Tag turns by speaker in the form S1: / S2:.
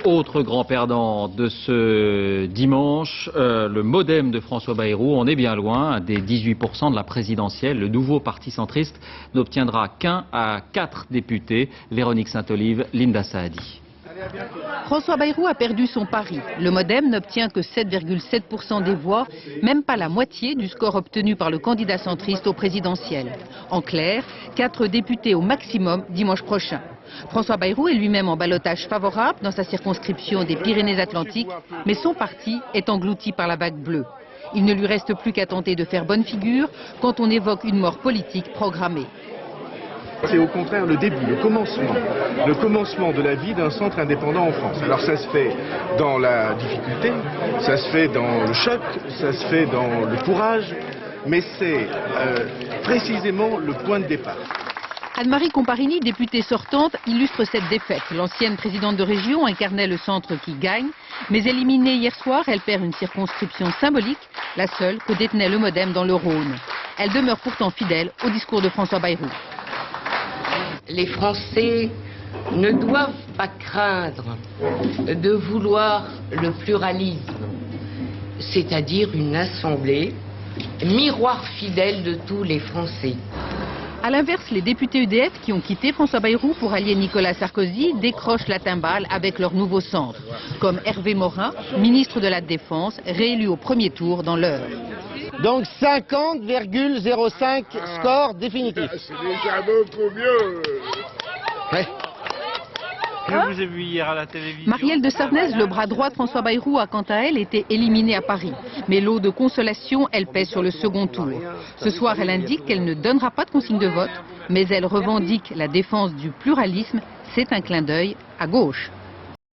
S1: Autre grand perdant de ce dimanche, le MoDem de François Bayrou. On est bien loin des 18% de la présidentielle. Le nouveau parti centriste n'obtiendra qu'1 à 4 députés. Véronique Saint-Olive, Linda Saadi.
S2: François Bayrou a perdu son pari. Le MoDem n'obtient que 7,7% des voix, même pas la moitié du score obtenu par le candidat centriste au présidentiel. En clair, 4 députés au maximum dimanche prochain. François Bayrou est lui-même en ballottage favorable dans sa circonscription des Pyrénées-Atlantiques, mais son parti est englouti par la vague bleue. Il ne lui reste plus qu'à tenter de faire bonne figure quand on évoque une mort politique programmée.
S3: C'est au contraire le début, le commencement de la vie d'un centre indépendant en France. Alors ça se fait dans la difficulté, ça se fait dans le choc, ça se fait dans le courage, mais c'est précisément le point de départ.
S2: Anne-Marie Comparini, députée sortante, illustre cette défaite. L'ancienne présidente de région incarnait le centre qui gagne, mais éliminée hier soir, elle perd une circonscription symbolique, la seule que détenait le MoDem dans le Rhône. Elle demeure pourtant fidèle au discours de François Bayrou.
S4: Les Français ne doivent pas craindre de vouloir le pluralisme, c'est-à-dire une assemblée miroir fidèle de tous les Français.
S2: A l'inverse, les députés UDF qui ont quitté François Bayrou pour allier Nicolas Sarkozy décrochent la timbale avec leur nouveau centre, comme Hervé Morin, ministre de la Défense, réélu au premier tour dans l'Eure.
S5: Donc 50,05 score définitif.
S6: C'est déjà beaucoup mieux.
S5: Ouais.
S7: Je vous ai vu hier à la télévision.
S2: Marielle de Sarnez, le bras droit de François Bayrou, a quant à elle été éliminée à Paris. Mais lot de consolation, elle pèse sur le second tour. Ce soir, elle indique qu'elle ne donnera pas de consigne de vote, mais elle revendique la défense du pluralisme. C'est un clin d'œil à gauche.